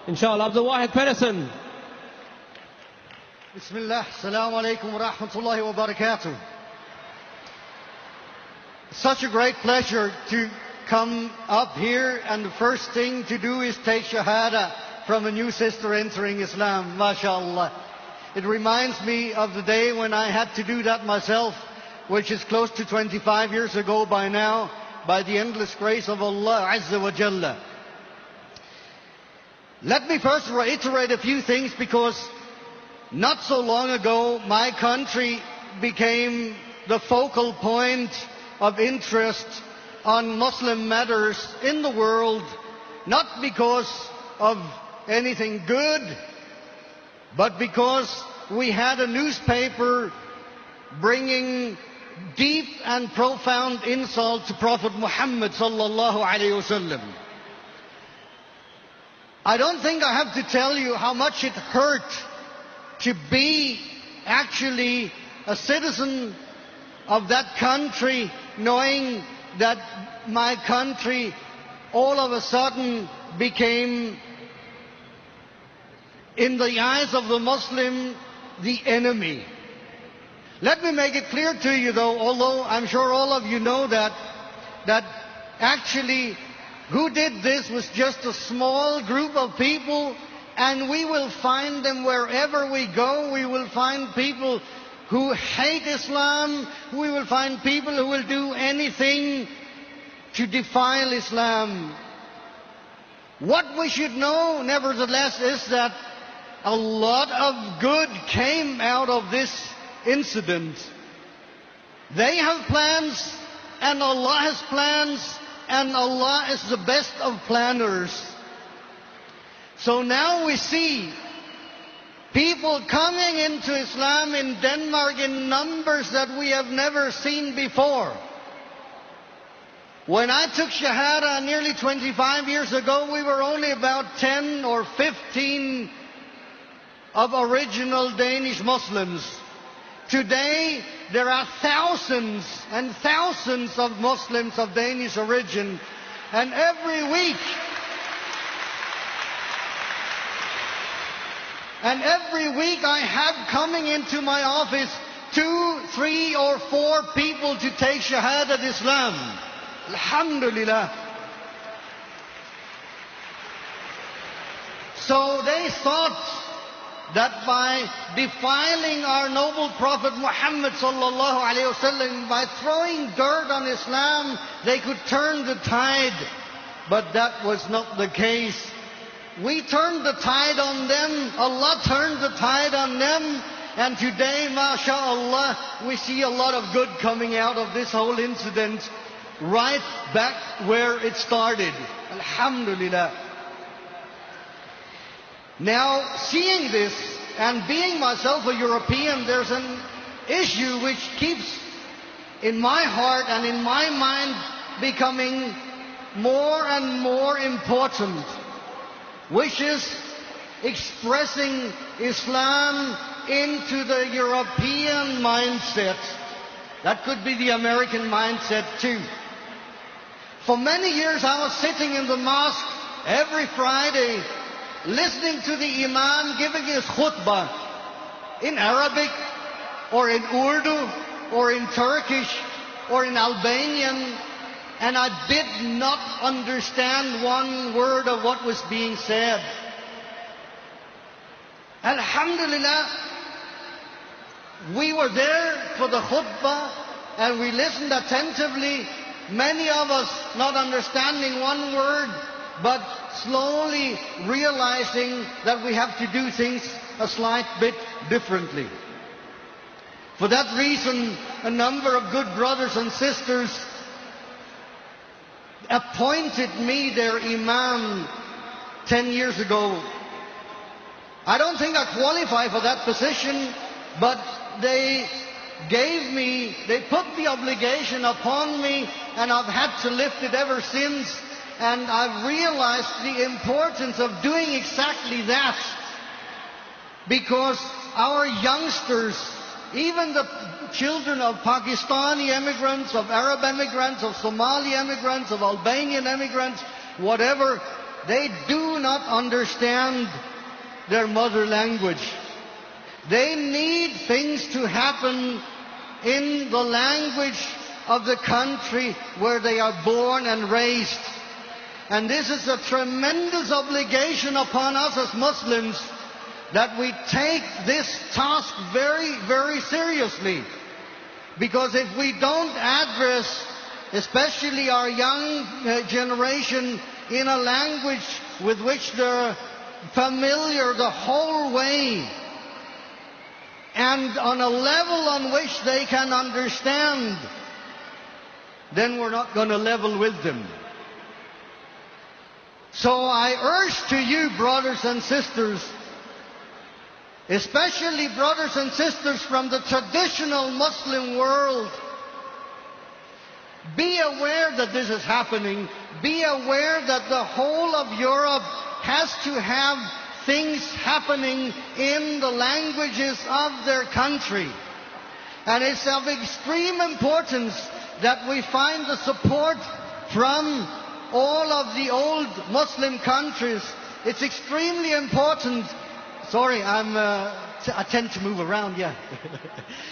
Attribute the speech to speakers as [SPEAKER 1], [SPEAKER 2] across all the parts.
[SPEAKER 1] Inshallah, Abdul Wahid Pedersen.
[SPEAKER 2] Bismillah, assalamu alaikum wa rahmatullahi wa barakatuh. Such a great pleasure to come up here, and the first thing to do is take Shahada from a new sister entering Islam, mashallah. It reminds me of the day when I had to do that myself, which is close to 25 years ago by now, by the endless grace of Allah Azza wa Jalla. Let me first reiterate a few things, because not so long ago my country became the focal point of interest on Muslim matters in the world, not because of anything good, but because we had a newspaper bringing deep and profound insult to Prophet Muhammad sallallahu alaihi wasallam. I don't think I have to tell you how much it hurt to be actually a citizen of that country, knowing that my country all of a sudden became, in the eyes of the Muslim, the enemy. Let me make it clear to you though, although I'm sure all of you know that actually who did this was just a small group of people, and we will find them wherever we go. We will find people who hate Islam. We will find people who will do anything to defile Islam. What we should know, nevertheless, is that a lot of good came out of this incident. They have plans, and Allah has plans, and Allah is the best of planners. So now we see people coming into Islam in Denmark in numbers that we have never seen before. When I took Shahada nearly 25 years ago, we were only about 10 or 15 of original Danish Muslims. Today, there are thousands and thousands of Muslims of Danish origin, and every week I have coming into my office 2, 3 or 4 people to take Shahadat Islam. Alhamdulillah. So they thought that by defiling our noble Prophet Muhammad sallallahu alaihi wasallam, by throwing dirt on Islam, they could turn the tide. But that was not the case. We turned the tide on them, Allah turned the tide on them, and today, mashallah, we see a lot of good coming out of this whole incident, right back where it started. Alhamdulillah. Now, seeing this, and being myself a European, there's an issue which keeps in my heart and in my mind becoming more and more important, which is expressing Islam into the European mindset. That could be the American mindset too. For many years I was sitting in the mosque every Friday, listening to the Imam giving his khutbah in Arabic or in Urdu or in Turkish or in Albanian, and I did not understand one word of what was being said. Alhamdulillah, we were there for the khutbah and we listened attentively, many of us not understanding one word, but slowly realizing that we have to do things a slight bit differently. For that reason, a number of good brothers and sisters appointed me their Imam 10 years ago. I don't think I qualify for that position, but they put the obligation upon me, and I've had to lift it ever since. And I've realized the importance of doing exactly that, because our youngsters, even the children of Pakistani immigrants, of Arab immigrants, of Somali immigrants, of Albanian immigrants, whatever, they do not understand their mother language. They need things to happen in the language of the country where they are born and raised. And this is a tremendous obligation upon us as Muslims, that we take this task very, very seriously. Because if we don't address, especially our young generation, in a language with which they're familiar the whole way, and on a level on which they can understand, then we're not going to level with them. So I urge to you, brothers and sisters, especially brothers and sisters from the traditional Muslim world, be aware that this is happening. Be aware that the whole of Europe has to have things happening in the languages of their country. And it's of extreme importance that we find the support from all of the old Muslim countries. It's extremely important. Sorry, I tend to move around, yeah.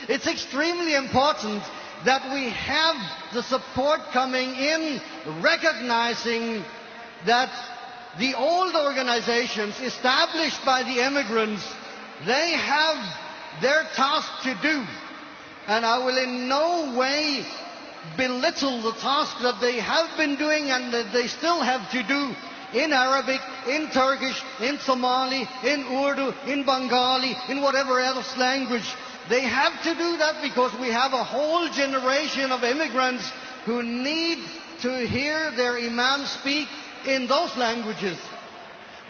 [SPEAKER 2] It's extremely important that we have the support coming in, recognizing that the old organizations established by the immigrants, they have their task to do. And I will in no way belittle the task that they have been doing and that they still have to do in Arabic, in Turkish, in Somali, in Urdu, in Bengali, in whatever else language. They have to do that because we have a whole generation of immigrants who need to hear their Imam speak in those languages.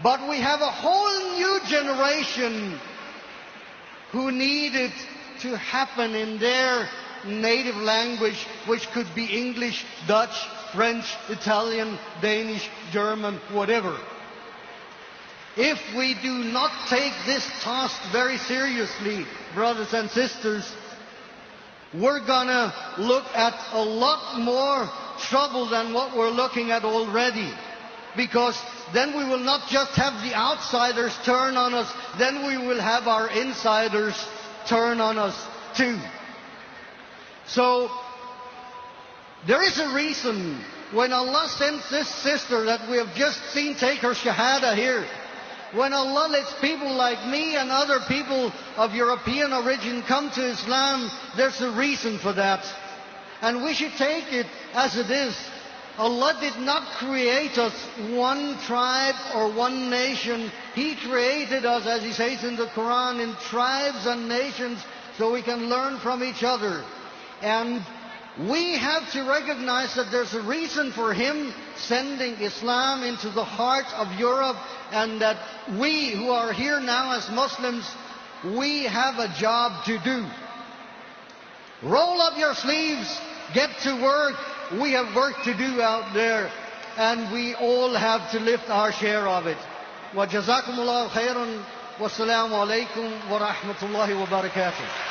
[SPEAKER 2] But we have a whole new generation who need it to happen in their native language, which could be English, Dutch, French, Italian, Danish, German, whatever. If we do not take this task very seriously, brothers and sisters, we're gonna look at a lot more trouble than what we're looking at already. Because then we will not just have the outsiders turn on us, then we will have our insiders turn on us too. So, there is a reason when Allah sends this sister that we have just seen take her shahada here, when Allah lets people like me and other people of European origin come to Islam, there's a reason for that. And we should take it as it is. Allah did not create us one tribe or one nation. He created us, as He says in the Quran, in tribes and nations so we can learn from each other. And we have to recognize that there's a reason for Him sending Islam into the heart of Europe, and that we who are here now as Muslims, we have a job to do. Roll up your sleeves, get to work. We have work to do out there, and we all have to lift our share of it. وَجَزَاكُمُ اللَّهُ خَيْرًا وَالسَّلَامُ عَلَيْكُمْ وَرَحْمَةُ اللَّهِ وَبَرَكَاتُهُ.